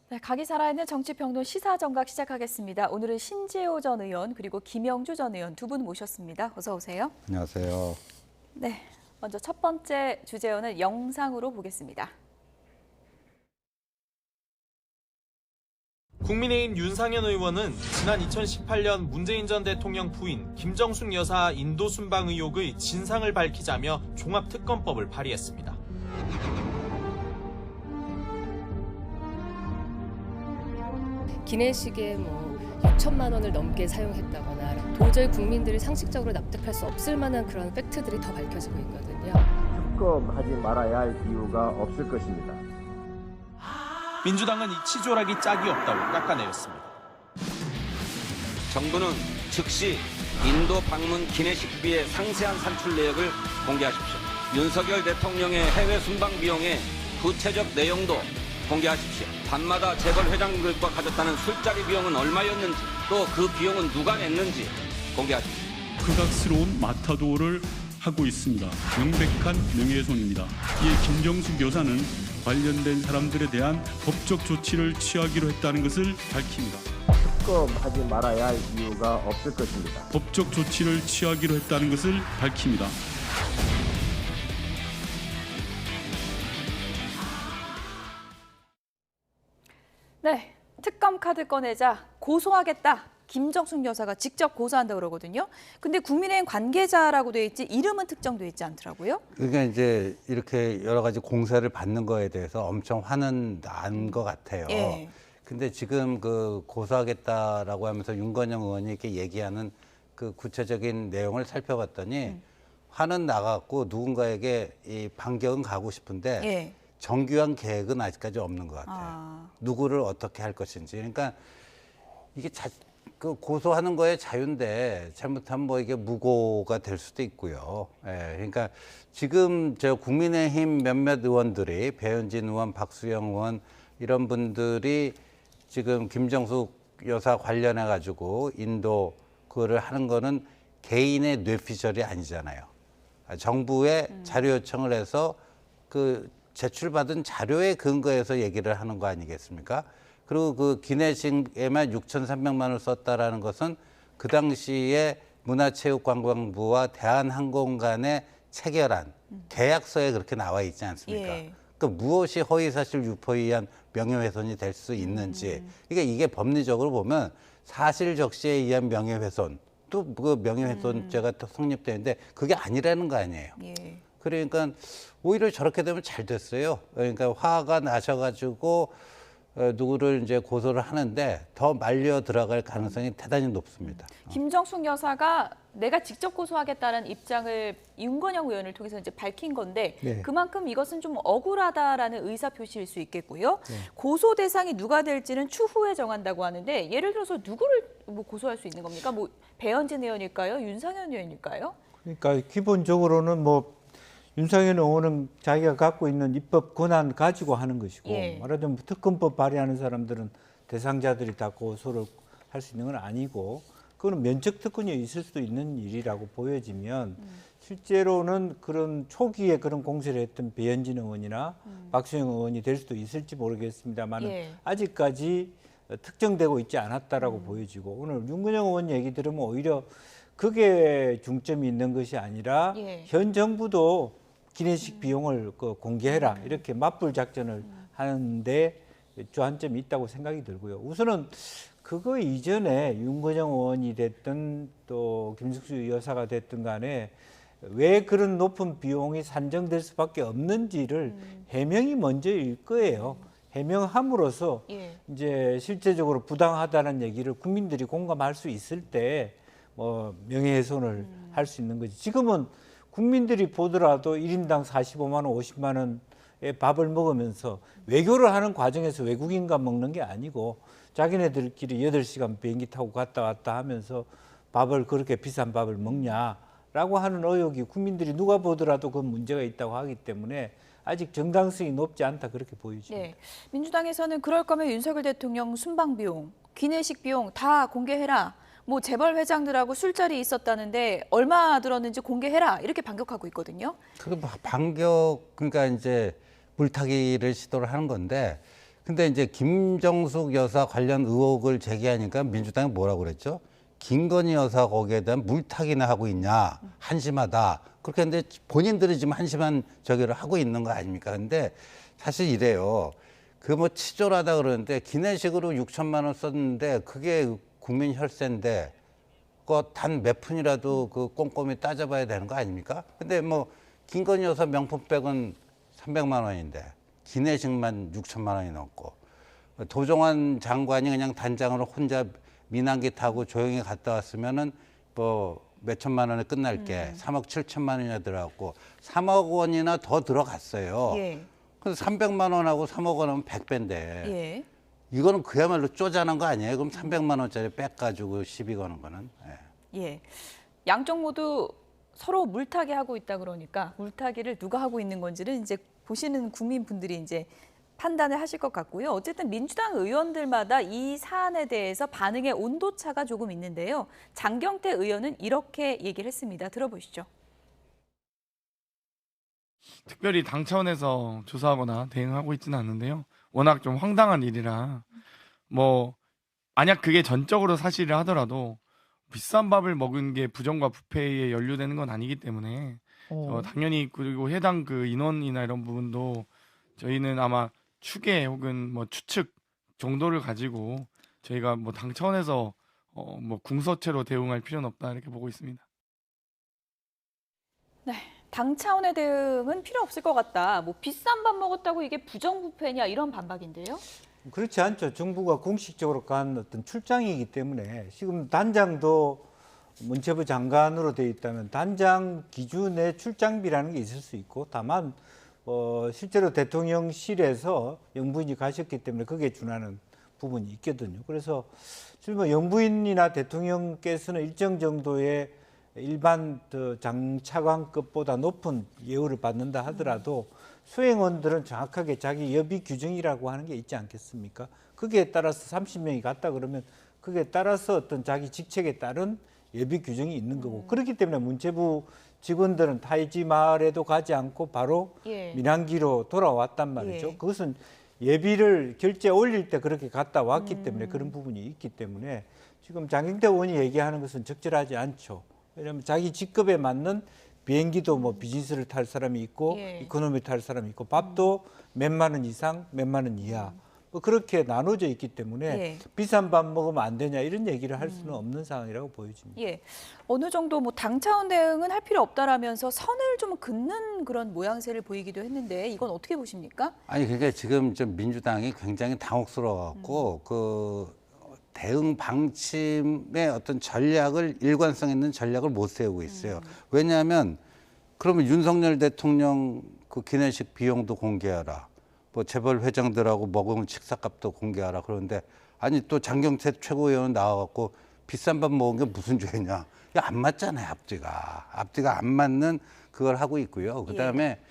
네, 각이 살아있는 정치평론 시사정각 시작하겠습니다. 오늘은 신재호 전 의원 그리고 김영주 전 의원 두 분 모셨습니다. 어서 오세요. 안녕하세요. 네, 먼저 첫 번째 주제어는 영상으로 보겠습니다. 국민의힘 윤상현 의원은 지난 2018년 문재인 전 대통령 부인 김정숙 여사 인도 순방 의혹의 진상을 밝히자며 종합특검법을 발의했습니다. 기내식에 6천만 원을 넘게 사용했다거나 도저히 국민들이 상식적으로 납득할 수 없을 만한 그런 팩트들이 더 밝혀지고 있거든요. 특검하지 말아야 할 이유가 없을 것입니다. 민주당은 이 치졸하기 짝이 없다고 깎아내렸습니다. 정부는 즉시 인도 방문 기내식비의 상세한 산출 내역을 공개하십시오. 윤석열 대통령의 해외 순방 비용의 구체적 내용도 공개하십시오. 밤마다 재벌 회장들과 가졌다는 술자리 비용은 얼마였는지, 또 그 비용은 누가 냈는지 공개하십시오. 극악스러운 마타도를 하고 있습니다. 명백한 명예훼손입니다. 이에 김정숙 여사는 관련된 사람들에 대한 법적 조치를 취하기로 했다는 것을 밝힙니다. 특검하지 말아야 할 이유가 없을 것입니다. 법적 조치를 취하기로 했다는 것을 밝힙니다. 네, 특검 카드 꺼내자 고소하겠다. 김정숙 여사가 직접 고소한다고 그러거든요. 근데 국민의힘 관계자라고 돼 있지 이름은 특정돼 있지 않더라고요. 그러니까 이제 이렇게 여러 가지 공세를 받는 거에 대해서 엄청 화는 난 것 같아요. 예. 근데 지금 그 고소하겠다라고 하면서 윤건영 의원이 이렇게 얘기하는 그 구체적인 내용을 살펴봤더니 화는 나갔고 누군가에게 이 반격은 가고 싶은데 예. 정교한 계획은 아직까지 없는 것 같아요. 아. 누구를 어떻게 할 것인지. 그러니까 이게 그 고소하는 거에 자유인데 잘못하면 뭐 이게 무고가 될 수도 있고요. 예, 그러니까 지금 저 국민의힘 몇몇 의원들이 배현진 의원, 박수영 의원 이런 분들이 지금 김정숙 여사 관련해 가지고 인도 그거를 하는 거는 개인의 뇌피셜이 아니잖아요. 정부에 자료 요청을 해서 그 제출받은 자료에 근거해서 얘기를 하는 거 아니겠습니까? 그리고 그 기내식에만 6,300만 원을 썼다라는 것은 그 당시에 문화체육관광부와 대한항공 간에 체결한 계약서에 그렇게 나와 있지 않습니까? 예. 그러니까 무엇이 허위사실 유포에 의한 명예훼손이 될 수 있는지. 그러니까 이게 법리적으로 보면 사실적시에 의한 명예훼손, 또 그 명예훼손죄가 또 성립되는데 그게 아니라는 거 아니에요. 예. 그러니까 오히려 저렇게 되면 잘 됐어요. 그러니까 화가 나셔가지고 누구를 이제 고소를 하는데 더 말려 들어갈 가능성이 대단히 높습니다. 김정숙 여사가 내가 직접 고소하겠다는 입장을 윤건영 의원을 통해서 이제 밝힌 건데 네. 그만큼 이것은 좀 억울하다라는 의사 표시일 수 있겠고요. 고소 대상이 누가 될지는 추후에 정한다고 하는데 예를 들어서 누구를 뭐 고소할 수 있는 겁니까? 뭐 배현진 의원일까요? 윤상현 의원일까요? 그러니까 기본적으로는 뭐 윤상현 의원은 자기가 갖고 있는 입법 권한 가지고 하는 것이고 예. 말하자면 특검법 발의하는 사람들은 대상자들이 다 고소를 할 수 있는 건 아니고 그거는 면책 특권이 있을 수도 있는 일이라고 보여지면 실제로는 그런 초기에 그런 공세를 했던 배현진 의원이나 박수영 의원이 될 수도 있을지 모르겠습니다만 예. 아직까지 특정되고 있지 않았다라고 보여지고 오늘 윤건영 의원 얘기 들으면 오히려 그게 중점이 있는 것이 아니라 예. 현 정부도 기내식 비용을 공개해라 이렇게 맞불 작전을 하는데 주안점이 있다고 생각이 들고요. 우선은 그거 이전에 윤건영 의원이 됐든 또 김숙수 여사가 됐든 간에 왜 그런 높은 비용이 산정될 수밖에 없는지를 해명이 먼저일 거예요. 해명함으로써 예. 이제 실제적으로 부당하다는 얘기를 국민들이 공감할 수 있을 때 뭐 명예훼손을 할 수 있는 거지. 지금은 국민들이 보더라도 1인당 45만 원, 50만 원의 밥을 먹으면서 외교를 하는 과정에서 외국인과 먹는 게 아니고 자기네들끼리 8시간 비행기 타고 갔다 왔다 하면서 밥을 그렇게 비싼 밥을 먹냐라고 하는 의혹이 국민들이 누가 보더라도 그 문제가 있다고 하기 때문에 아직 정당성이 높지 않다 그렇게 보여집니다. 네. 민주당에서는 그럴 거면 윤석열 대통령 순방 비용, 기내식 비용 다 공개해라. 뭐 재벌 회장들하고 술자리 있었다는데 얼마 들었는지 공개해라 이렇게 반격하고 있거든요. 그 반격 그러니까 이제 물타기를 시도를 하는 건데 근데 이제 김정숙 여사 관련 의혹을 제기하니까 민주당이 뭐라고 그랬죠? 김건희 여사 거기에 대한 물타기나 하고 있냐, 한심하다. 그렇게 했는데 본인들이 지금 한심한 저기를 하고 있는 거 아닙니까? 근데 사실 이래요. 그 뭐 치졸하다 그러는데 기내식으로 6천만 원 썼는데 그게 국민 혈세인데 그거 단 몇 푼이라도 그 꼼꼼히 따져봐야 되는 거 아닙니까? 근데 뭐 김건희 여사 명품백은 300만 원인데 기내식만 6천만 원이 넘고 도종환 장관이 그냥 단장으로 혼자 민항기 타고 조용히 갔다 왔으면은 뭐 몇천만 원에 끝날 게 3억 7천만 원이나 들어갔고 3억 원이나 더 들어갔어요. 예. 그래서 300만 원하고 3억 원하면 100배인데 예. 이거는 그야말로 쪼잔한 거 아니에요? 그럼 300만 원짜리 뺏가지고 시비 거는 거는. 예. 예. 양쪽 모두 서로 물타기 하고 있다 그러니까 물타기를 누가 하고 있는 건지는 이제 보시는 국민분들이 이제 판단을 하실 것 같고요. 어쨌든 민주당 의원들마다 이 사안에 대해서 반응의 온도차가 조금 있는데요. 장경태 의원은 이렇게 얘기를 했습니다. 들어보시죠. 특별히 당 차원에서 조사하거나 대응하고 있지는 않는데요. 워낙 좀 황당한 일이라 뭐 만약 그게 전적으로 사실을 하더라도 비싼 밥을 먹은 게 부정과 부패에 연루되는 건 아니기 때문에 당연히 그리고 해당 그 인원이나 이런 부분도 저희는 아마 추계 혹은 뭐 추측 정도를 가지고 저희가 뭐 당 차원에서 뭐 궁서체로 대응할 필요는 없다 이렇게 보고 있습니다. 네. 당 차원의 대응은 필요 없을 것 같다. 뭐 비싼 밥 먹었다고 이게 부정부패냐 이런 반박인데요. 그렇지 않죠. 정부가 공식적으로 간 어떤 출장이기 때문에 지금 단장도 문체부 장관으로 되어 있다면 단장 기준의 출장비라는 게 있을 수 있고 다만 실제로 대통령실에서 영부인이 가셨기 때문에 그게 준하는 부분이 있거든요. 그래서 지금 영부인이나 대통령께서는 일정 정도의 일반 장차관급보다 높은 예우를 받는다 하더라도 수행원들은 정확하게 자기 여비 규정이라고 하는 게 있지 않겠습니까? 거기에 따라서 30명이 갔다 그러면 거기에 따라서 어떤 자기 직책에 따른 예비 규정이 있는 거고 그렇기 때문에 문체부 직원들은 타이지 마을에도 가지 않고 바로 민항기로 돌아왔단 말이죠. 그것은 예비를 결제 올릴 때 그렇게 갔다 왔기 때문에 그런 부분이 있기 때문에 지금 장경태 의원이 얘기하는 것은 적절하지 않죠. 왜냐하면 자기 직급에 맞는 비행기도 뭐 비즈니스를 탈 사람이 있고 이코노미 탈 사람이 있고 밥도 몇만 원 이상, 몇만 원 이하 뭐 그렇게 나눠져 있기 때문에 비싼 밥 먹으면 안 되냐 이런 얘기를 할 수는 없는 상황이라고 보여집니다. 예. 어느 정도 뭐 당 차원 대응은 할 필요 없다라면서 선을 좀 긋는 그런 모양새를 보이기도 했는데 이건 어떻게 보십니까? 아니 그러니까 지금 좀 민주당이 굉장히 당혹스러워갖고 그 대응 방침의 어떤 전략을 일관성 있는 전략을 못 세우고 있어요. 왜냐하면 그러면 윤석열 대통령 그 기내식 비용도 공개하라. 뭐 재벌 회장들하고 먹은 식사값도 공개하라. 그런데 아니 또 장경태 최고위원 나와갖고 비싼 밥 먹은 게 무슨 죄냐. 안 맞잖아요, 앞뒤가 안 맞는 그걸 하고 있고요. 그다음에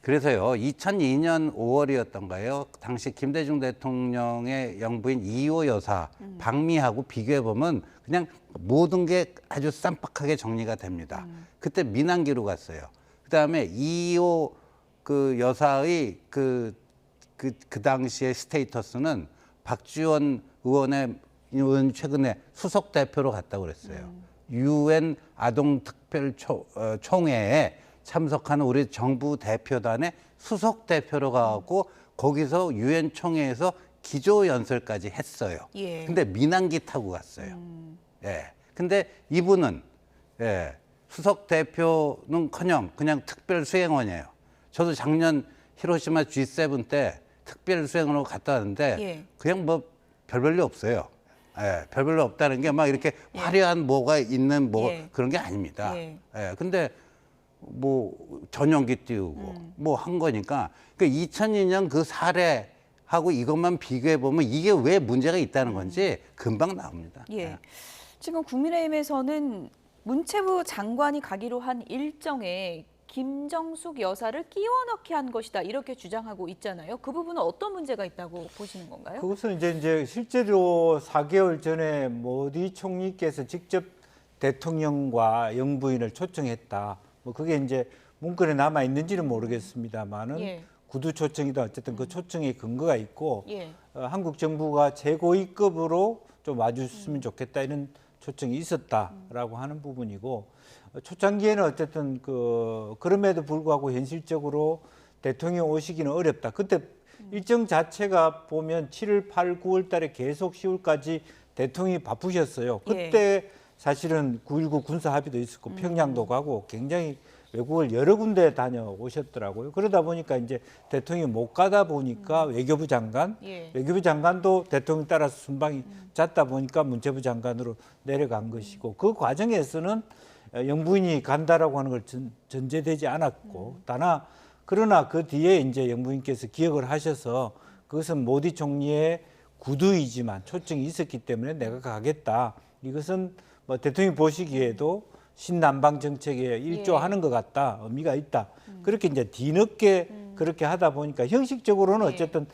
그래서요, 2002년 5월이었던가요? 당시 김대중 대통령의 영부인 이호 여사 방미하고 비교해보면 그냥 모든 게 아주 쌈박하게 정리가 됩니다. 그때 민항기로 갔어요. 그 다음에 이호 그 여사의 그 당시의 스테이터스는 박지원 의원 최근에 수석 대표로 갔다고 그랬어요. UN 아동특별총회에 참석하는 우리 정부 대표단의 수석 대표로 가고 거기서 유엔 총회에서 기조연설까지 했어요. 근데 민항기 타고 갔어요. 근데 이분은 수석 대표는커녕 그냥 특별 수행원이에요. 저도 작년 히로시마 G7 때 특별 수행원으로 갔다 왔는데 그냥 뭐 별별로 없어요. 별별로 없다는 게 막 이렇게 화려한 뭐가 있는 뭐 그런 게 아닙니다. 근데 뭐 전용기 띄우고 뭐 한 거니까 그 2002년 그 사례하고 이것만 비교해 보면 이게 왜 문제가 있다는 건지 금방 나옵니다. 지금 국민의힘에서는 문체부 장관이 가기로 한 일정에 김정숙 여사를 끼워 넣게 한 것이다 이렇게 주장하고 있잖아요. 그 부분은 어떤 문제가 있다고 보시는 건가요? 그것은 이제 실제로 4개월 전에 모디 총리께서 직접 대통령과 영부인을 초청했다. 뭐 그게 이제 문건에 남아 있는지는 모르겠습니다만은 구두 초청이다 어쨌든 그 초청에 근거가 있고 한국 정부가 최고위급으로 좀 와주셨으면 좋겠다 이런 초청이 있었다라고 하는 부분이고 초창기에는 어쨌든 그럼에도 불구하고 현실적으로 대통령 오시기는 어렵다. 그때 일정 자체가 보면 7월, 8월, 9월 달에 계속 10월까지 대통령이 바쁘셨어요. 그때 사실은 9.19 군사 합의도 있었고 평양도 가고 굉장히 외국을 여러 군데 다녀오셨더라고요. 그러다 보니까 이제 대통령이 못 가다 보니까 외교부 장관, 외교부 장관도 대통령 따라서 순방이 잦다 보니까 문체부 장관으로 내려간 것이고 그 과정에서는 영부인이 간다라고 하는 걸 전제되지 않았고 그러나 그 뒤에 이제 영부인께서 기억을 하셔서 그것은 모디 총리의 구두이지만 초청이 있었기 때문에 내가 가겠다. 이것은 뭐 대통령이 보시기에도 신남방 정책에 일조하는 것 같다. 의미가 있다. 그렇게 이제 뒤늦게 그렇게 하다 보니까 형식적으로는 어쨌든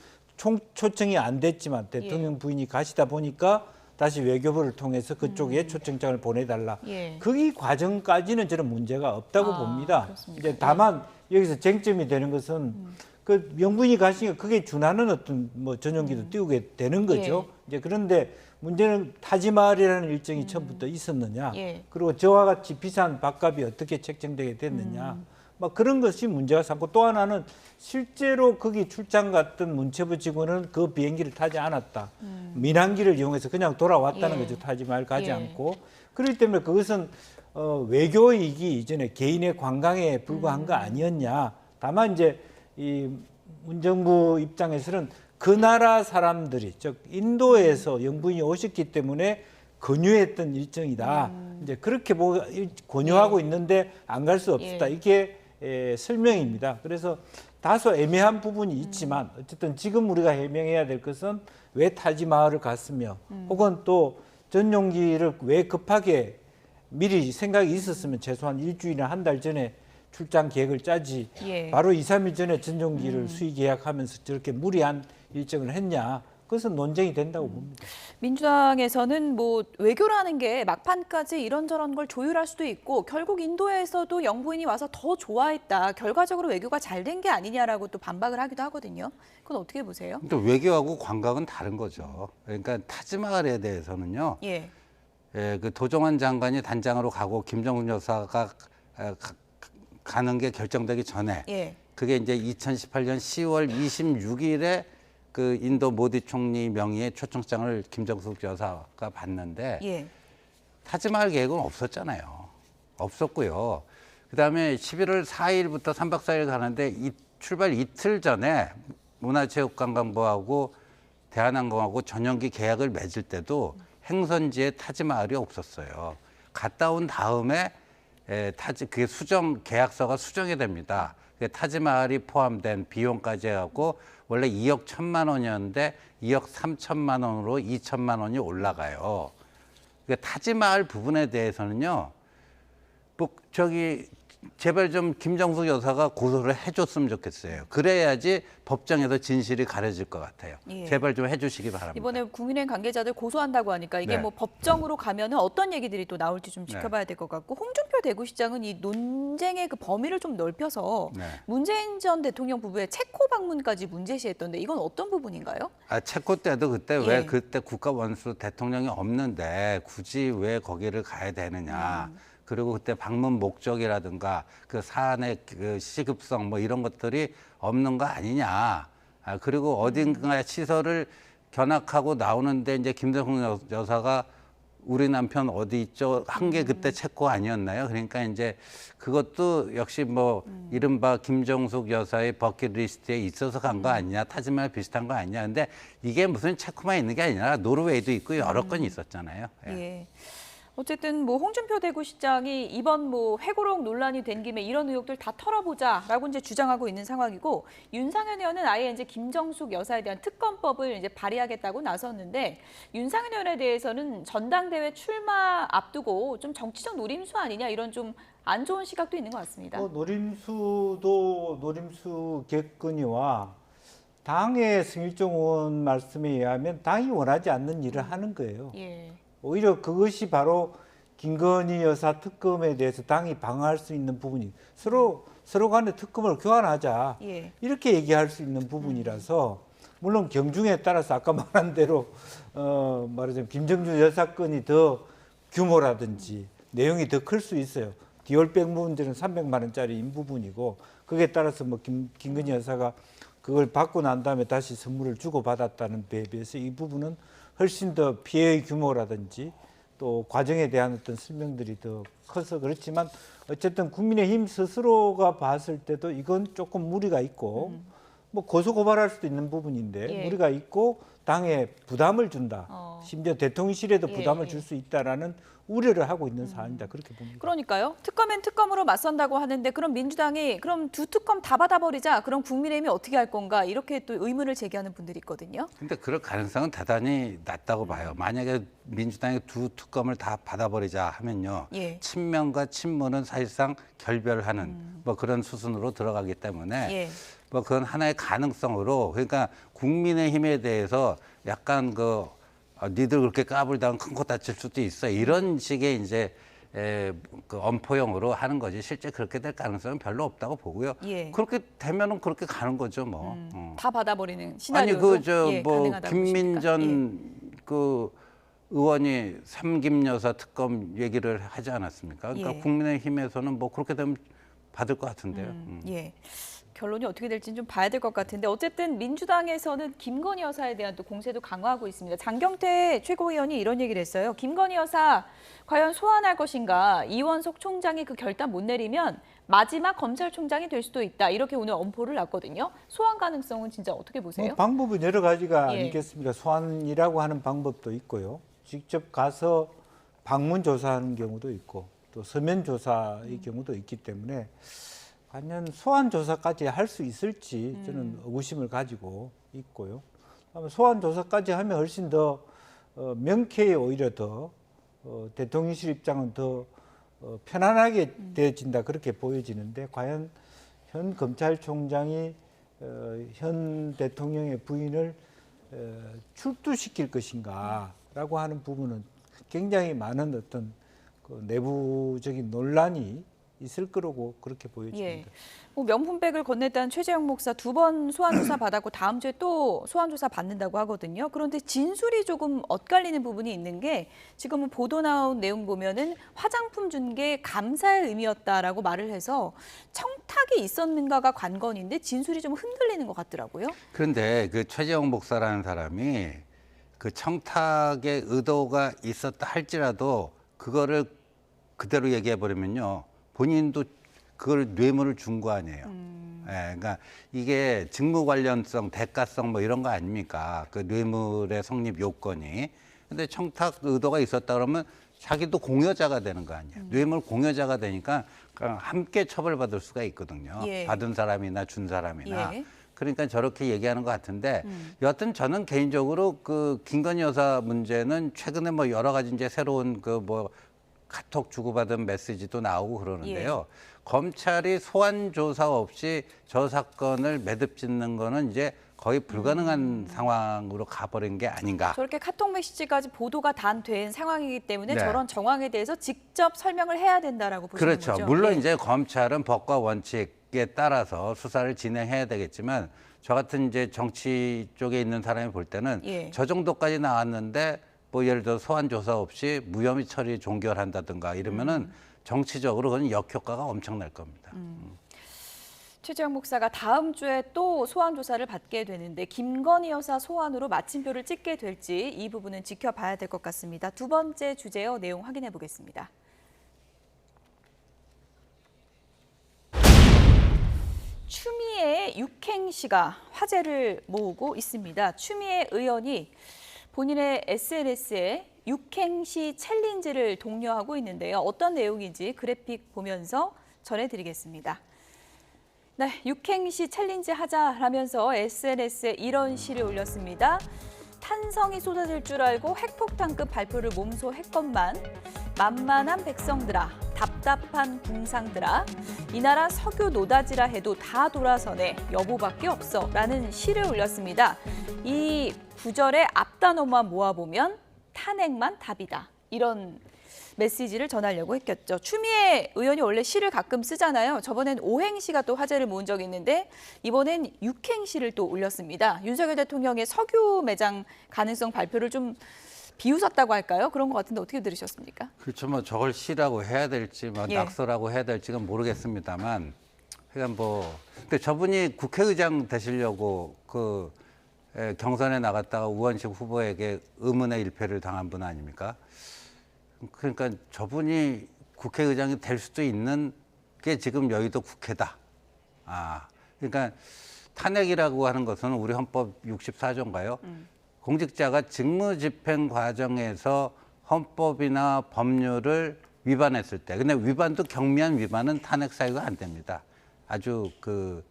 초청이 안 됐지만 대통령 부인이 가시다 보니까 다시 외교부를 통해서 그쪽에 초청장을 보내달라. 그 과정까지는 저는 문제가 없다고 봅니다. 그렇습니까? 이제 다만 여기서 쟁점이 되는 것은 그 명분이 가시니까 그게 준하는 어떤 뭐 전용기도 띄우게 되는 거죠. 이제 그런데 문제는 타지마할이라는 일정이 처음부터 있었느냐, 그리고 저와 같이 비싼 밥값이 어떻게 책정되게 됐느냐, 막 그런 것이 문제가 삼고 또 하나는 실제로 거기 출장 갔던 문체부 직원은 그 비행기를 타지 않았다. 민항기를 이용해서 그냥 돌아왔다는 거죠. 타지마할 가지 않고. 그렇기 때문에 그것은 외교이기 이전에 개인의 관광에 불과한 거 아니었냐. 다만 이제 이 문정부 입장에서는 그 나라 사람들이 즉 인도에서 영부인이 오셨기 때문에 권유했던 일정이다. 이제 그렇게 권유하고 있는데 안 갈 수 없었다. 이게 설명입니다. 그래서 다소 애매한 부분이 있지만 어쨌든 지금 우리가 해명해야 될 것은 왜 타지마할을 갔으며 혹은 또 전용기를 왜 급하게 미리 생각이 있었으면 최소한 일주일이나 한 달 전에 출장 계획을 짜지 바로 2, 3일 전에 전용기를 수의 계약하면서 저렇게 무리한 일정을 했냐. 그것은 논쟁이 된다고 봅니다. 민주당에서는 뭐 외교라는 게 막판까지 이런저런 걸 조율할 수도 있고 결국 인도에서도 영부인이 와서 더 좋아했다. 결과적으로 외교가 잘 된 게 아니냐라고 또 반박을 하기도 하거든요. 그건 어떻게 보세요? 또 외교하고 관광은 다른 거죠. 그러니까 타지마할에 대해서는요. 그 도종환 장관이 단장으로 가고 김정은 여사가 가는 게 결정되기 전에 그게 이제 2018년 10월 26일에 그 인도 모디 총리 명의의 초청장을 김정숙 여사가 받는데 타지마할 계획은 없었잖아요. 없었고요. 그다음에 11월 4일부터 3박 4일 가는데 이 출발 이틀 전에 문화체육관광부하고 대한항공하고 전용기 계약을 맺을 때도 행선지에 타지마할이 없었어요. 갔다 온 다음에 그게 계약서가 수정이 됩니다. 타지마할이 포함된 비용까지 해갖고 원래 2억 1천만 원이었는데 2억 3천만 원으로 2천만 원이 올라가요. 그러니까 타지마할 부분에 대해서는요, 제발 좀 김정숙 여사가 고소를 해줬으면 좋겠어요. 그래야지 법정에서 진실이 가려질 것 같아요. 제발 좀 해주시기 바랍니다. 이번에 국민의힘 관계자들 고소한다고 하니까 이게 뭐 법정으로 가면은 어떤 얘기들이 또 나올지 좀 지켜봐야 될 것 같고 홍준표 대구시장은 이 논쟁의 그 범위를 좀 넓혀서 문재인 전 대통령 부부의 체코 방문까지 문제시했던데 이건 어떤 부분인가요? 체코 때도 그때 왜 그때 국가 원수 대통령이 없는데 굳이 왜 거기를 가야 되느냐. 그리고 그때 방문 목적이라든가 그 사안의 그 시급성 뭐 이런 것들이 없는 거 아니냐. 그리고 어딘가 시설을 견학하고 나오는데 이제 김정숙 여사가 우리 남편 어디 있죠? 한 게 그때 체코 아니었나요? 그러니까 이제 그것도 역시 뭐 이른바 김정숙 여사의 버킷리스트에 있어서 간 거 아니냐? 타지마할 비슷한 거 아니냐? 근데 이게 무슨 체코만 있는 게 아니라 노르웨이도 있고 여러 건이 있었잖아요. 어쨌든 뭐 홍준표 대구시장이 이번 뭐 회고록 논란이 된 김에 이런 의혹들 다 털어보자라고 이제 주장하고 있는 상황이고 윤상현 의원은 아예 이제 김정숙 여사에 대한 특검법을 이제 발의하겠다고 나섰는데 윤상현 의원에 대해서는 전당대회 출마 앞두고 좀 정치적 노림수 아니냐 이런 좀 안 좋은 시각도 있는 것 같습니다. 노림수도 노림수겠거니와 당의 승일종 의원 말씀에 의하면 당이 원하지 않는 일을 하는 거예요. 오히려 그것이 바로 김건희 여사 특검에 대해서 당이 방어할 수 있는 부분이 서로 간에 특검을 교환하자 이렇게 얘기할 수 있는 부분이라서 물론 경중에 따라서 아까 말한 대로 말하자면 김정주 여사 건이 더 규모라든지 내용이 더 클 수 있어요. 디올백 문제는 300만 원짜리인 부분이고 거기에 따라서 뭐 김건희 여사가 그걸 받고 난 다음에 다시 선물을 주고 받았다는 데에 비해서 이 부분은 훨씬 더 피해의 규모라든지 또 과정에 대한 어떤 설명들이 더 커서 그렇지만 어쨌든 국민의힘 스스로가 봤을 때도 이건 조금 무리가 있고 뭐 고소 고발할 수도 있는 부분인데 예. 무리가 있고 당에 부담을 준다. 심지어 대통령실에도 예, 부담을 예. 줄 수 있다라는 우려를 하고 있는 사안이다. 그렇게 봅니다. 그러니까요. 특검엔 특검으로 맞선다고 하는데 그럼 민주당이 그럼 두 특검 다 받아버리자. 그럼 국민의힘이 어떻게 할 건가? 이렇게 또 의문을 제기하는 분들이 있거든요. 근데 그럴 가능성은 대단히 낮다고 봐요. 만약에 민주당이 두 특검을 다 받아버리자 하면요. 예. 친명과 친문은 사실상 결별하는 뭐 그런 수순으로 들어가기 때문에 예. 뭐 그건 하나의 가능성으로 그러니까 국민의힘에 대해서 약간 니들 그렇게 까불다가 큰 코 다칠 수도 있어. 이런 식의 이제 그 엄포용으로 하는 거지. 실제 그렇게 될 가능성은 별로 없다고 보고요. 예. 그렇게 되면은 그렇게 가는 거죠, 뭐. 다 받아버리는 아니 시나리오도 뭐 가능하다고 김민전 보십니까? 그 의원이 삼김 여사 특검 얘기를 하지 않았습니까? 그러니까 예. 국민의힘에서는 뭐 그렇게 되면 받을 것 같은데요. 예. 결론이 어떻게 될지는 좀 봐야 될 것 같은데 어쨌든 민주당에서는 김건희 여사에 대한 또 공세도 강화하고 있습니다. 장경태 최고위원이 이런 얘기를 했어요. 김건희 여사 과연 소환할 것인가? 이원석 총장이 그 결단 못 내리면 마지막 검찰총장이 될 수도 있다. 이렇게 오늘 엄포를 놨거든요. 소환 가능성은 진짜 어떻게 보세요? 뭐 방법은 여러 가지가 예. 아니겠습니까? 소환이라고 하는 방법도 있고요. 직접 가서 방문 조사하는 경우도 있고 또 서면 조사의 경우도 있기 때문에 과연 소환 조사까지 할 수 있을지 저는 의구심을 가지고 있고요. 소환 조사까지 하면 훨씬 더 명쾌히 오히려 더 대통령실 입장은 더 편안하게 되어진다 그렇게 보여지는데 과연 현 검찰총장이 현 대통령의 부인을 출두시킬 것인가라고 하는 부분은 굉장히 많은 어떤 그 내부적인 논란이 있을 거라고 그렇게 보여집니다. 예. 뭐 명품백을 건넸다는 최재형 목사 2번 소환 조사 받았고 다음 주에 또 소환 조사 받는다고 하거든요. 그런데 진술이 조금 엇갈리는 부분이 있는 게 지금은 보도 나온 내용 보면은 화장품 준 게 감사의 의미였다라고 말을 해서 청탁이 있었는가가 관건인데 진술이 좀 흔들리는 것 같더라고요. 그런데 그 최재형 목사라는 사람이 그 청탁의 의도가 있었다 할지라도 그거를 그대로 얘기해 버리면요. 본인도 그걸 뇌물을 준 거 아니에요. 예, 그러니까 이게 직무 관련성, 대가성 뭐 이런 거 아닙니까? 그 뇌물의 성립 요건이. 근데 청탁 의도가 있었다 그러면 자기도 공여자가 되는 거 아니에요. 뇌물 공여자가 되니까 함께 처벌받을 수가 있거든요. 예. 받은 사람이나 준 사람이나. 예. 그러니까 저렇게 얘기하는 것 같은데 여하튼 저는 개인적으로 그 김건희 여사 문제는 최근에 뭐 여러 가지 이제 새로운 그 뭐 카톡 주고받은 메시지도 나오고 그러는데요. 검찰이 소환 조사 없이 저 사건을 매듭 짓는 거는 이제 거의 불가능한 상황으로 가버린 게 아닌가. 저렇게 카톡 메시지까지 보도가 된 상황이기 때문에 네. 저런 정황에 대해서 직접 설명을 해야 된다라고 보시는 그렇죠. 거죠. 물론 예. 이제 검찰은 법과 원칙에 따라서 수사를 진행해야 되겠지만 저 같은 이제 정치 쪽에 있는 사람이 볼 때는 예. 저 정도까지 나왔는데 뭐 예를 들어 소환 조사 없이 무혐의 처리 종결한다든가 이러면은 정치적으로 그건 역효과가 엄청날 겁니다. 최재형 목사가 다음 주에 또 소환 조사를 받게 되는데 김건희 여사 소환으로 마침표를 찍게 될지 이 부분은 지켜봐야 될 것 같습니다. 두 번째 주제요. 내용 확인해 보겠습니다. 추미애의 육행시가 화제를 모으고 있습니다. 추미애 의원이 본인의 SNS에 육행시 챌린지를 독려하고 있는데요. 어떤 내용인지 그래픽 보면서 전해드리겠습니다. 네, 육행시 챌린지 하자라면서 SNS에 이런 시를 올렸습니다. 탄성이 쏟아질 줄 알고 핵폭탄급 발표를 몸소 했건만 만만한 백성들아, 답답한 궁상들아, 이 나라 석유 노다지라 해도 다 돌아서네 여보밖에 없어 라는 시를 올렸습니다. 이 구절의 앞단어만 모아보면 탄핵만 답이다. 이런 메시지를 전하려고 했겠죠. 추미애 의원이 원래 시를 가끔 쓰잖아요. 저번엔 오행시가 또 화제를 모은 적이 있는데 이번엔 육행시를 또 올렸습니다. 윤석열 대통령의 석유 매장 가능성 발표를 좀 비웃었다고 할까요? 그런 것 같은데 어떻게 들으셨습니까? 그렇죠. 뭐 저걸 시라고 해야 될지, 뭐 예. 낙서라고 해야 될지는 모르겠습니다만, 그러니까 뭐, 근데 저분이 국회의장 되시려고 경선에 나갔다가 우원식 후보에게 의문의 일패를 당한 분 아닙니까? 그러니까 저분이 국회의장이 될 수도 있는 게 지금 여의도 국회다. 그러니까 탄핵이라고 하는 것은 우리 헌법 64조인가요? 공직자가 직무집행 과정에서 헌법이나 법률을 위반했을 때, 근데 위반도 경미한 위반은 탄핵 사유가 안 됩니다. 아주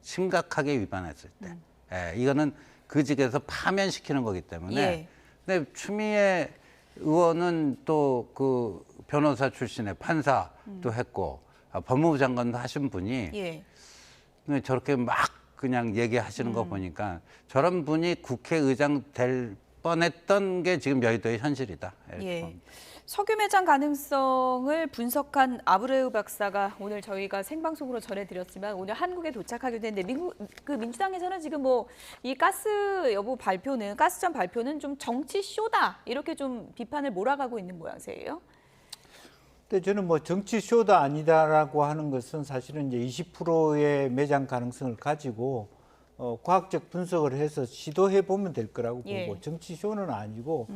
심각하게 위반했을 때, 이거는 그 직에서 파면시키는 거기 때문에. 예. 근데 추미애 의원은 또 변호사 출신의 판사도 했고 법무부 장관도 하신 분이 예. 저렇게 막 그냥 얘기하시는 거 보니까 저런 분이 국회의장 될 뻔했던 게 지금 여의도의 현실이다. 예. 석유 매장 가능성을 분석한 아브레우 박사가 오늘 저희가 생방송으로 전해드렸지만 오늘 한국에 도착하게 됐는데 민주당에서는 지금 뭐 이 가스 여부 발표는 가스전 발표는 좀 정치 쇼다 이렇게 좀 비판을 몰아가고 있는 모양새예요. 근데 저는 뭐 정치 쇼다 아니다라고 하는 것은 사실은 이제 20%의 매장 가능성을 가지고 과학적 분석을 해서 시도해 보면 될 거라고 예. 보고 정치 쇼는 아니고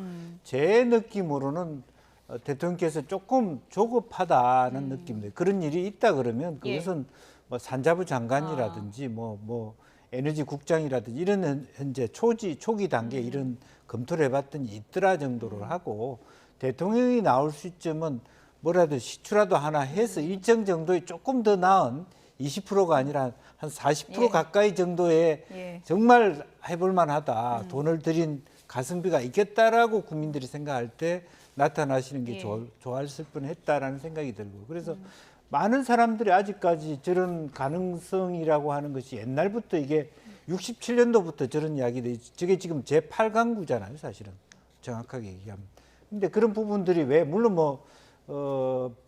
제 느낌으로는 대통령께서 조금 조급하다는 느낌인데 그런 일이 있다 그러면 그것은 뭐 산자부 장관이라든지 뭐 에너지 국장이라든지 이런 현재 초기 단계 이런 검토를 해봤더니 있더라 정도로 하고 대통령이 나올 시점은 뭐라도 시추라도 하나 해서 일정 정도의 조금 더 나은 20%가 아니라 한 40% 가까이 정도의 정말 해볼 만하다. 돈을 들인 가성비가 있겠다라고 국민들이 생각할 때 나타나시는 게 좋았을 뻔했다라는 생각이 들고 그래서 많은 사람들이 아직까지 저런 가능성이라고 하는 것이 옛날부터 이게 67년도부터 저런 이야기들이 저게 지금 제8강구잖아요 사실은 정확하게 얘기하면 근데 그런 부분들이 왜 물론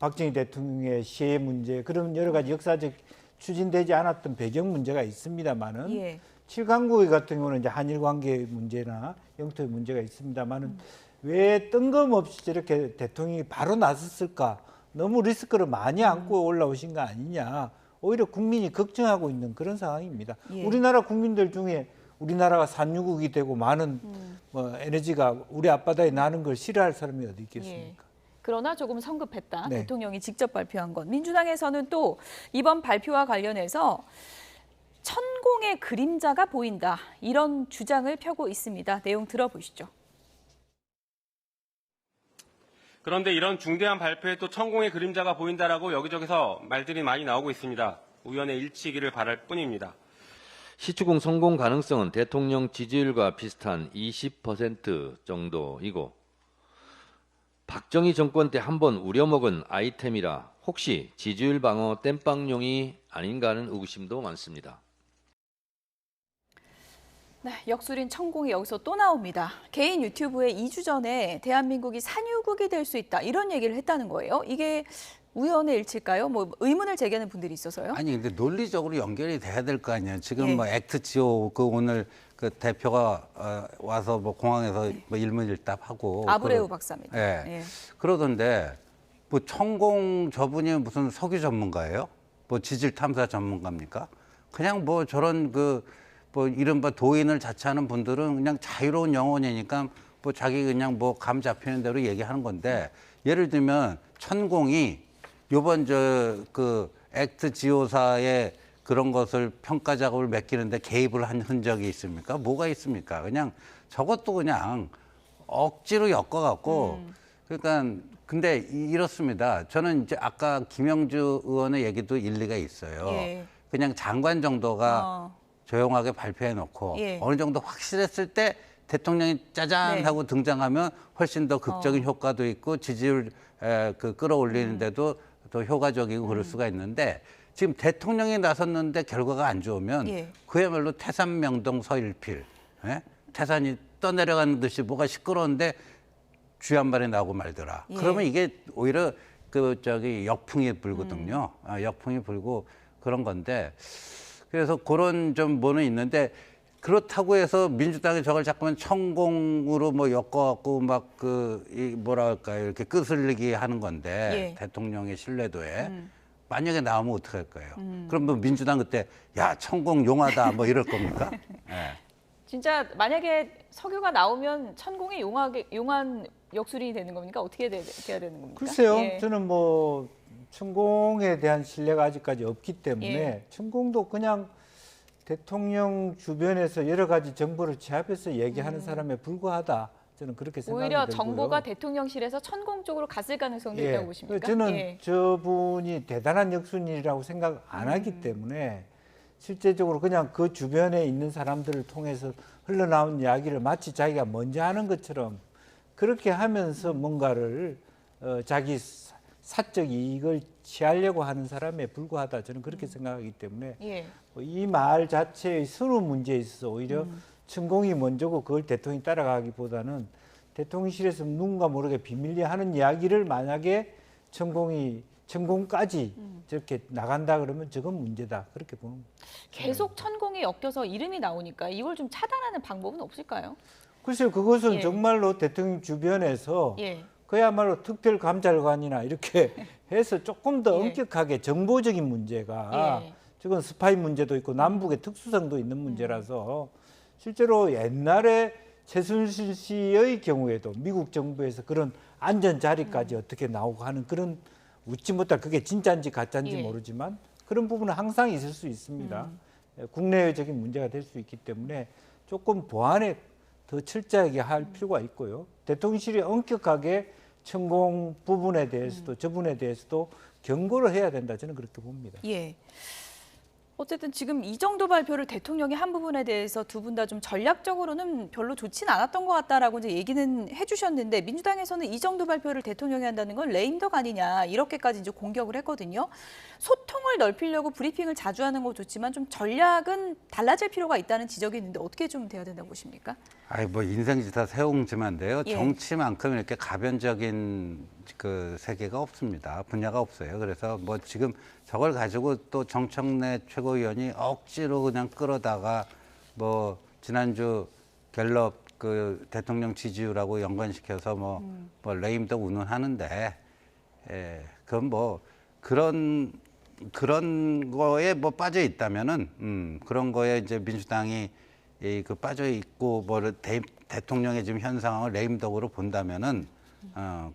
박정희 대통령의 시해 문제 그런 여러 가지 역사적 추진되지 않았던 배경 문제가 있습니다만은 7강국 같은 경우는 이제 한일 관계 문제나 영토의 문제가 있습니다만은 왜 뜬금없이 저렇게 대통령이 바로 나섰을까? 너무 리스크를 많이 안고 올라오신 거 아니냐? 오히려 국민이 걱정하고 있는 그런 상황입니다. 우리나라 국민들 중에 우리나라가 산유국이 되고 많은 에너지가 우리 앞바다에 나는 걸 싫어할 사람이 어디 있겠습니까? 그러나 조금 성급했다. 대통령이 직접 발표한 건. 민주당에서는 또 이번 발표와 관련해서 천공의 그림자가 보인다. 이런 주장을 펴고 있습니다. 내용 들어보시죠. 그런데 이런 중대한 발표에 또 천공의 그림자가 보인다라고 여기저기서 말들이 많이 나오고 있습니다. 우연의 일치이기를 바랄 뿐입니다. 시추공 성공 가능성은 대통령 지지율과 비슷한 20% 정도이고 박정희 정권 때 한 번 우려먹은 아이템이라 혹시 지지율 방어 땜빵용이 아닌가 하는 의구심도 많습니다. 네, 역술인 천공이 여기서 또 나옵니다. 개인 유튜브에 2주 전에 대한민국이 산유국이 될 수 있다 이런 얘기를 했다는 거예요. 이게 우연의 일치일까요? 뭐 의문을 제기하는 분들이 있어서요. 아니 근데 논리적으로 연결이 돼야 될 거 아니에요. 지금 뭐 액트지오 오늘 대표가 와서 뭐 공항에서 뭐 일문일답하고 아브레우 박사입니다. 그러던데 뭐 천공 저분이 무슨 석유 전문가예요? 뭐 지질 탐사 전문가입니까? 그냥 뭐 저런 뭐 이른바 도인을 자처하는 분들은 그냥 자유로운 영혼이니까 뭐 자기 그냥 뭐 감 잡히는 대로 얘기하는 건데 예를 들면 천공이 요번 액트 지오사의 그런 것을 평가 작업을 맡기는데 개입을 한 흔적이 있습니까? 뭐가 있습니까? 그냥 저것도 그냥 억지로 엮어갖고 그러니까 근데 이렇습니다. 저는 이제 아까 김영주 의원의 얘기도 일리가 있어요. 그냥 장관 정도가 조용하게 발표해놓고 어느 정도 확실했을 때 대통령이 짜잔 하고 등장하면 훨씬 더 극적인 효과도 있고 지지율 끌어올리는데도 더 효과적이고 그럴 수가 있는데 지금 대통령이 나섰는데 결과가 안 좋으면 그야말로 태산명동 서일필 태산이 떠내려가는 듯이 뭐가 시끄러운데 쥐 한 마리 나오고 말더라. 예. 그러면 이게 오히려 역풍이 불거든요. 역풍이 불고 그런 건데 그래서 그런 좀 뭐는 있는데 그렇다고 해서 민주당이 저걸 자꾸만 천공으로 뭐 엮어갖고 막 뭐랄까요 이렇게 끄슬리기 하는 건데 예. 대통령의 신뢰도에 만약에 나오면 어떡할 거예요? 그럼 뭐 민주당 그때 야 천공 용하다 뭐 이럴 겁니까? 예. 진짜 만약에 석유가 나오면 천공이 용한 역술이 되는 겁니까? 어떻게 돼야 되는 겁니까? 글쎄요. 예. 저는 뭐 천공에 대한 신뢰가 아직까지 없기 때문에 예. 천공도 그냥 대통령 주변에서 여러 가지 정보를 취합해서 얘기하는 사람에 불과하다. 저는 그렇게 생각이 오히려 들고요. 정보가 대통령실에서 천공 쪽으로 갔을 가능성도 예. 있다고 보십니까? 저는 예. 저분이 대단한 역순이라고 생각 안 하기 때문에 실제적으로 그냥 그 주변에 있는 사람들을 통해서 흘러나온 이야기를 마치 자기가 먼저 하는 것처럼 그렇게 하면서 뭔가를 자기 사적 이익을 취하려고 하는 사람에 불과하다. 저는 그렇게 생각하기 때문에 예. 이 말 자체의 서로 문제에 있어서 오히려 천공이 먼저고 그걸 대통령이 따라가기보다는 대통령실에서 누군가 모르게 비밀리에 하는 이야기를 만약에 천공까지 저렇게 나간다 그러면 저건 문제다. 그렇게 보는 거예요. 계속 천공이 엮여서 이름이 나오니까 이걸 좀 차단하는 방법은 없을까요? 글쎄요. 그것은 예. 정말로 대통령 주변에서 예. 그야말로 특별감찰관이나 이렇게 해서 조금 더 예. 엄격하게 정보적인 문제가 예. 지금 스파이 문제도 있고 남북의 특수성도 있는 문제라서 실제로 옛날에 최순실 씨의 경우에도 미국 정부에서 그런 안전 자리까지 어떻게 나오고 하는 그런 웃지 못할 그게 진짜인지 가짜인지 예. 모르지만 그런 부분은 항상 있을 수 있습니다. 국내적인 문제가 될 수 있기 때문에 조금 보완에 더 철저하게 할 필요가 있고요. 대통령실이 엄격하게 천공 부분에 대해서도 저 부분에 대해서도 경고를 해야 된다. 저는 그렇게 봅니다. 예. 어쨌든 지금 이 정도 발표를 대통령이 한 부분에 대해서 두 분 다 좀 전략적으로는 별로 좋지는 않았던 것 같다라고 이제 얘기는 해주셨는데 민주당에서는 이 정도 발표를 대통령이 한다는 건 레임덕 아니냐 이렇게까지 이제 공격을 했거든요. 소통을 넓히려고 브리핑을 자주 하는 거 좋지만 좀 전략은 달라질 필요가 있다는 지적이 있는데 어떻게 좀 돼야 된다고 보십니까? 아이 뭐 인생지사 세옹지만데요. 예. 정치만큼 이렇게 가변적인 그 세계가 없습니다. 분야가 없어요. 그래서 뭐 지금 저걸 가지고 또 정청래 최고위원이 억지로 그냥 끌어다가 뭐 지난주 갤럽 그 대통령 지지율하고 연관시켜서 뭐 레임덕 운운하는데 그건 뭐 그런 거에 뭐 빠져 있다면은 그런 거에 이제 민주당이 그 빠져 있고 뭐 대통령의 지금 현 상황을 레임덕으로 본다면은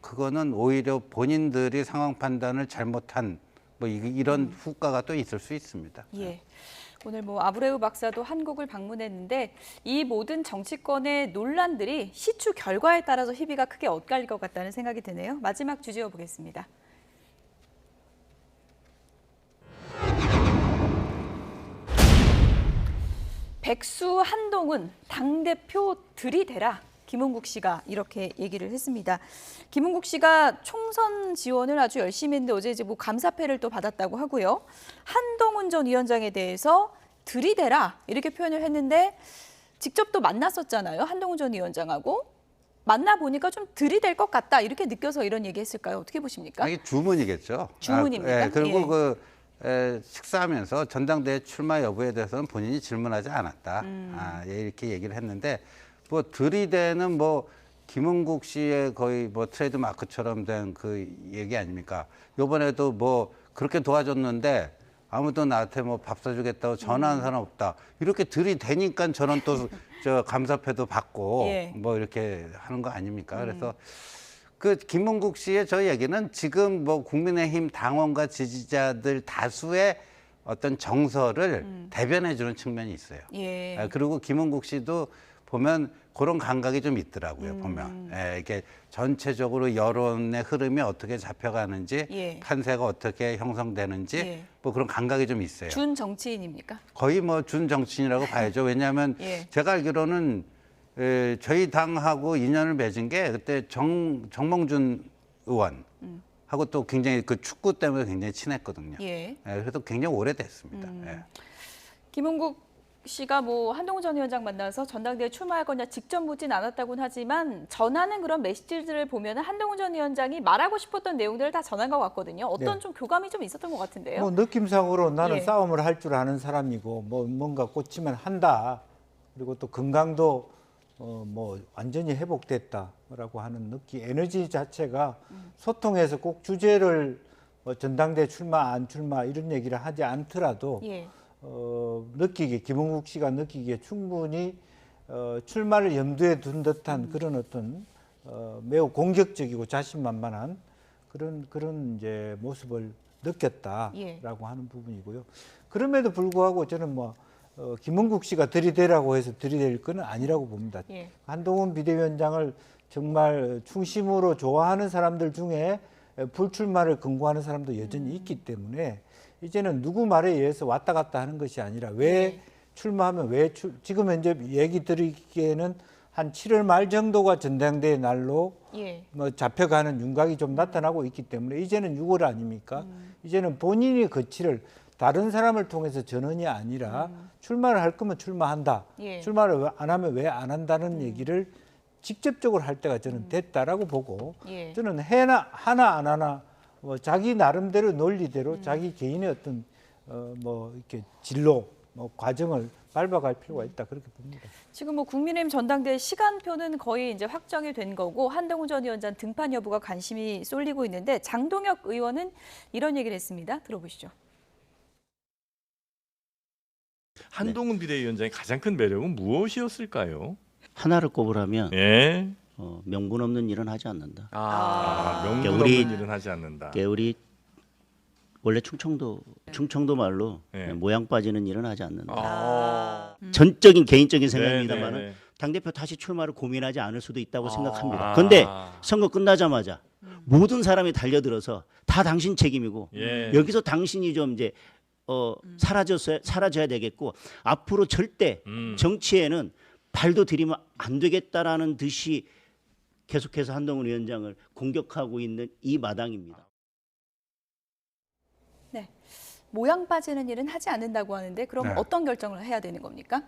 그거는 오히려 본인들이 상황 판단을 잘못한 뭐 이런 후과가 또 있을 수 있습니다. 예. 오늘 뭐 아브레우 박사도 한국을 방문했는데 이 모든 정치권의 논란들이 시추 결과에 따라서 희비가 크게 엇갈릴 것 같다는 생각이 드네요. 마지막 주제어 보겠습니다. 백수 한동훈 당대표 들이대라. 김은국 씨가 이렇게 얘기를 했습니다. 김은국 씨가 총선 지원을 아주 열심히 했는데 어제 이제 뭐 감사패를 또 받았다고 하고요. 한동훈 전 위원장에 대해서 들이대라 이렇게 표현을 했는데 직접 또 만났었잖아요. 한동훈 전 위원장하고. 만나보니까 좀 들이댈 것 같다 이렇게 느껴서 이런 얘기했을까요? 어떻게 보십니까? 이게 주문이겠죠. 주문입니까? 그리고 예. 식사하면서 전당대회 출마 여부에 대해서는 본인이 질문하지 않았다. 이렇게 얘기를 했는데 뭐 들이대는 뭐 김은국 씨의 거의 뭐 트레이드 마크처럼 된 그 얘기 아닙니까? 이번에도 뭐 그렇게 도와줬는데 아무도 나한테 뭐 밥 사주겠다고 전화한 사람 없다. 이렇게 들이대니까 저는 또 저 감사패도 받고 예. 뭐 이렇게 하는 거 아닙니까? 그래서 그 김은국 씨의 저 얘기는 지금 뭐 국민의힘 당원과 지지자들 다수의 어떤 정서를 대변해주는 측면이 있어요. 예. 그리고 김은국 씨도 보면 그런 감각이 좀 있더라고요. 보면 이게 전체적으로 여론의 흐름이 어떻게 잡혀가는지, 예. 판세가 어떻게 형성되는지 예. 뭐 그런 감각이 좀 있어요. 준 정치인입니까? 거의 뭐 준 정치인이라고 봐야죠. 왜냐하면 예. 제가 알기로는 저희 당하고 인연을 맺은 게 그때 정몽준 의원하고 또 굉장히 그 축구 때문에 굉장히 친했거든요. 예. 그래서 굉장히 오래됐습니다. 예. 김은국 씨가 뭐 한동훈 전 위원장 만나서 전당대회 출마할 거냐 직접 묻진 않았다고는 하지만 전하는 그런 메시지들을 보면 한동훈 전 위원장이 말하고 싶었던 내용들을 다 전한 것 같거든요. 어떤 네. 좀 교감이 좀 있었던 것 같은데요. 뭐 느낌상으로 나는 예. 싸움을 할 줄 아는 사람이고 뭐 뭔가 꽂히면 한다. 그리고 또 건강도 뭐 완전히 회복됐다라고 하는 느낌, 에너지 자체가 소통해서 꼭 주제를 전당대 출마 안 출마 이런 얘기를 하지 않더라도 예. 느끼기에 김은국 씨가 느끼기에 충분히 출마를 염두에 둔 듯한 그런 어떤 매우 공격적이고 자신만만한 그런 이제 모습을 느꼈다라고 예. 하는 부분이고요. 그럼에도 불구하고 저는 뭐 김은국 씨가 들이대라고 해서 들이댈 건 아니라고 봅니다. 예. 한동훈 비대위원장을 정말 중심으로 좋아하는 사람들 중에 불출마를 권고하는 사람도 여전히 있기 때문에 이제는 누구 말에 의해서 왔다 갔다 하는 것이 아니라 왜 출마하면 지금 현재 얘기 드리기에는 한 7월 말 정도가 전당대회 날로 예. 뭐 잡혀가는 윤곽이 좀 나타나고 있기 때문에 이제는 6월 아닙니까? 이제는 본인이 거취를 다른 사람을 통해서 전언이 아니라 출마를 할 거면 출마한다. 예. 출마를 안 하면 왜 안 한다는 얘기를 직접적으로 할 때가 저는 됐다라고 보고 예. 저는 하나 안 하나 뭐 자기 나름대로 논리대로 자기 개인의 어떤 뭐 이렇게 진로 뭐 과정을 밟아갈 필요가 있다 그렇게 봅니다. 지금 뭐 국민의힘 전당대회 시간표는 거의 이제 확정이 된 거고 한동훈 전 위원장 등판 여부가 관심이 쏠리고 있는데 장동혁 의원은 이런 얘기를 했습니다. 들어보시죠. 한동훈 비대위원장의 가장 큰 매력은 무엇이었을까요? 하나를 꼽으라면 예. 명분 없는 일은 하지 않는다. 명분 그러니까 없는 일은 하지 않는다. 우리 원래 충청도 말로 네. 모양 빠지는 일은 하지 않는다. 아. 전적인 개인적인 생각입니다만은 네, 네. 당대표 다시 출마를 고민하지 않을 수도 있다고 생각합니다. 그런데 선거 끝나자마자 모든 사람이 달려들어서 다 당신 책임이고 예. 여기서 당신이 좀 이제 사라져야 되겠고 앞으로 절대 정치에는 발도 들이면 안 되겠다라는 듯이 계속해서 한동훈 위원장을 공격하고 있는 이 마당입니다. 네. 모양 빠지는 일은 하지 않는다고 하는데 그럼 네. 어떤 결정을 해야 되는 겁니까?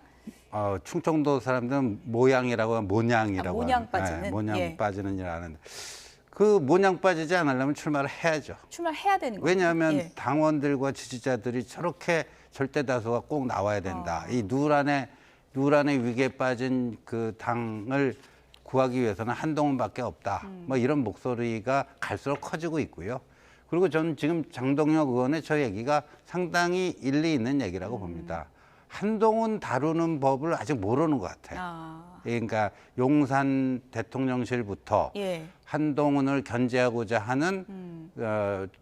충청도 사람들은 모양이라고 하면 모냥이라고 모냥 하는, 빠지는? 모냥 예. 빠지는 일 하는데 그 모냥 빠지지 않으려면 출마를 해야죠. 출마해야 되는 거죠. 왜냐하면 예. 당원들과 지지자들이 저렇게 절대 다수가 꼭 나와야 된다. 이 누란의 위기에 빠진 그 당을 구하기 위해서는 한동훈밖에 없다. 뭐 이런 목소리가 갈수록 커지고 있고요. 그리고 저는 지금 장동혁 의원의 저 얘기가 상당히 일리 있는 얘기라고 봅니다. 한동훈 다루는 법을 아직 모르는 것 같아요. 그러니까 용산 대통령실부터 예. 한동훈을 견제하고자 하는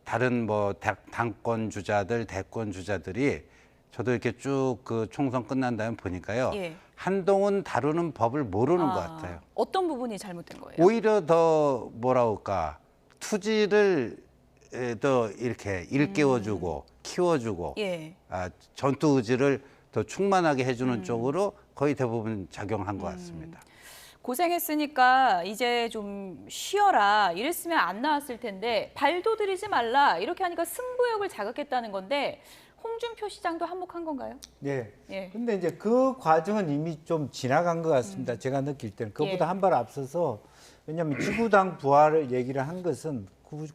다른 뭐 당권 주자들, 대권 주자들이 저도 이렇게 쭉 그 총선 끝난 다음에 보니까요. 예. 한동훈 다루는 법을 모르는 것 같아요. 어떤 부분이 잘못된 거예요? 오히려 더 뭐라 할까 투지를 더 이렇게 일깨워주고 키워주고 예. 전투 의지를 더 충만하게 해주는 쪽으로 거의 대부분 작용한 것 같습니다. 고생했으니까 이제 좀 쉬어라 이랬으면 안 나왔을 텐데 발도 들이지 말라 이렇게 하니까 승부욕을 자극했다는 건데 홍준표 시장도 한몫한 건가요? 네. 예. 근데 이제 그 과정은 이미 좀 지나간 것 같습니다. 제가 느낄 때는 그보다 예. 한 발 앞서서 왜냐하면 지구당 부활을 얘기를 한 것은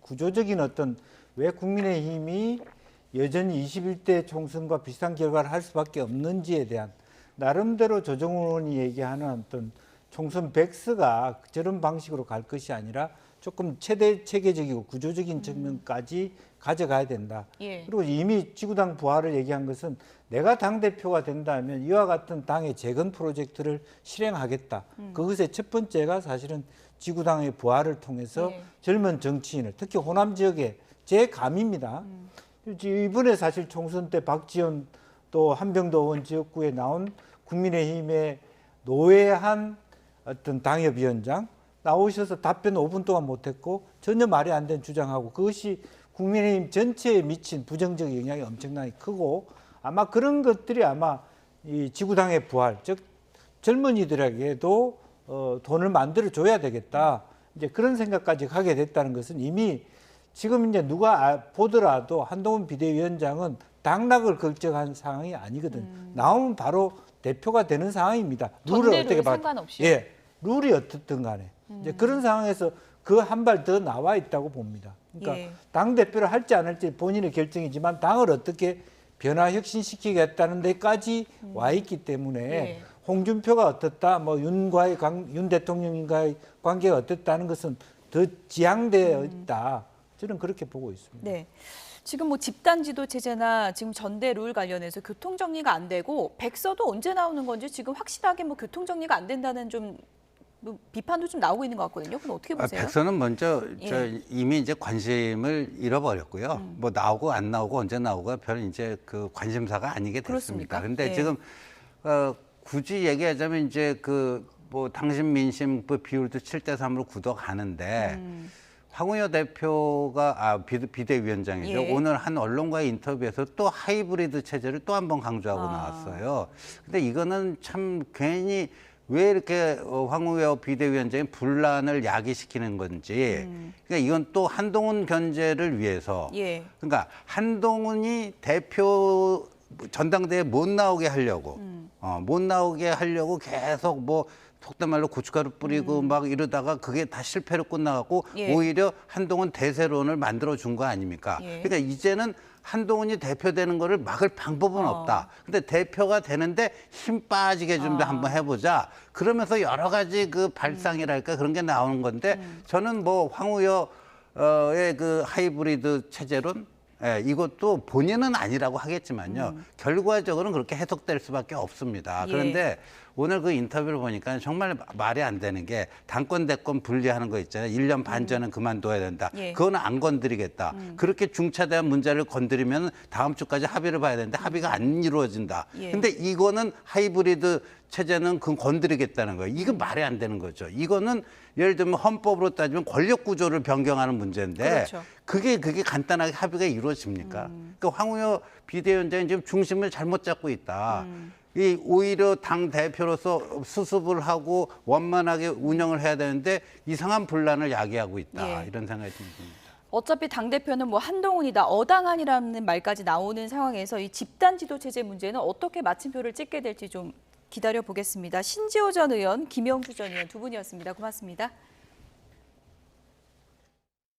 구조적인 어떤 왜 국민의힘이 여전히 21대 총선과 비슷한 결과를 할 수밖에 없는지에 대한 나름대로 조정훈 의원이 얘기하는 어떤 총선 백스가 저런 방식으로 갈 것이 아니라 조금 체계적이고 구조적인 측면까지 가져가야 된다. 예. 그리고 이미 지구당 부활을 얘기한 것은 내가 당대표가 된다면 이와 같은 당의 재건 프로젝트를 실행하겠다. 그것의 첫 번째가 사실은 지구당의 부활을 통해서 예. 젊은 정치인을 특히 호남 지역의 제 감입니다. 이번에 사실 총선 때 박지원 또 한병도 의원 지역구에 나온 국민의힘의 노회한 어떤 당협위원장 나오셔서 답변 5분 동안 못했고 전혀 말이 안 되는 주장하고 그것이 국민의힘 전체에 미친 부정적 영향이 엄청나게 크고 아마 그런 것들이 아마 이 지구당의 부활 즉 젊은이들에게도 돈을 만들어 줘야 되겠다 이제 그런 생각까지 하게 됐다는 것은 이미 지금 이제 누가 보더라도 한동훈 비대위원장은 당락을 결정한 상황이 아니거든. 나오면 바로 대표가 되는 상황입니다. 룰을 어떻게 상관없이. 예, 룰이 어떻든 간에 이제 그런 상황에서 그 한 발 더 나와 있다고 봅니다. 그러니까 예. 당 대표를 할지 안 할지 본인의 결정이지만 당을 어떻게 변화 혁신시키겠다는 데까지 와 있기 때문에 예. 홍준표가 어떻다, 뭐 윤 대통령과의 관계가 어떻다는 것은 더 지향되어 있다. 저는 그렇게 보고 있습니다. 네. 지금 뭐 집단 지도 체제나 지금 전대 룰 관련해서 교통 정리가 안 되고 백서도 언제 나오는 건지 지금 확실하게 뭐 교통 정리가 안 된다는 좀 뭐 비판도 좀 나오고 있는 것 같거든요. 그럼 어떻게 보세요? 백서는 먼저 예. 이미 이제 관심을 잃어버렸고요. 뭐 나오고 안 나오고 언제 나오고 별 이제 그 관심사가 아니게 됐습니다. 그렇습니까? 근데 예. 지금 굳이 얘기하자면 이제 그 뭐 당신 민심 뭐 비율도 7대3으로 굳어가는데 황우여 대표가 비대위원장이죠. 예. 오늘 한 언론과의 인터뷰에서 또 하이브리드 체제를 또 한 번 강조하고 나왔어요. 근데 이거는 참 괜히 왜 이렇게 황우여 비대위원장이 분란을 야기시키는 건지. 그러니까 이건 또 한동훈 견제를 위해서. 예. 그러니까 한동훈이 대표 전당대회에 못 나오게 하려고, 못 나오게 하려고 계속 뭐 속된 말로 고춧가루 뿌리고 막 이러다가 그게 다 실패로 끝나갖고 예. 오히려 한동훈 대세론을 만들어 준 거 아닙니까? 예. 그러니까 이제는 한동훈이 대표되는 거를 막을 방법은 없다. 근데 대표가 되는데 힘 빠지게 좀 한번 해보자. 그러면서 여러 가지 그 발상이랄까 그런 게 나오는 건데 저는 뭐 황우여의 그 하이브리드 체제론 예, 이것도 본인은 아니라고 하겠지만요. 결과적으로는 그렇게 해석될 수밖에 없습니다. 예. 그런데 오늘 그 인터뷰를 보니까 정말 말이 안 되는 게 당권 대권 분리하는 거 있잖아요. 1년 반 전엔 그만둬야 된다. 예. 그거는 안 건드리겠다. 그렇게 중차대한 문제를 건드리면 다음 주까지 합의를 봐야 되는데 합의가 안 이루어진다. 예. 근데 이거는 하이브리드 체제는 그건 건드리겠다는 거예요. 이건 말이 안 되는 거죠. 이거는 예를 들면 헌법으로 따지면 권력 구조를 변경하는 문제인데 그렇죠. 그게 간단하게 합의가 이루어집니까? 그러니까 황우여 비대위원장이 지금 중심을 잘못 잡고 있다. 이 오히려 당 대표로서 수습을 하고 원만하게 운영을 해야 되는데 이상한 분란을 야기하고 있다. 예. 이런 생각이 듭니다. 어차피 당대표는 뭐 한동훈이다, 어당한이라는 말까지 나오는 상황에서 이 집단 지도 체제 문제는 어떻게 마침표를 찍게 될지 좀 기다려 보겠습니다. 신지호 전 의원, 김영주 전 의원 두 분이었습니다. 고맙습니다.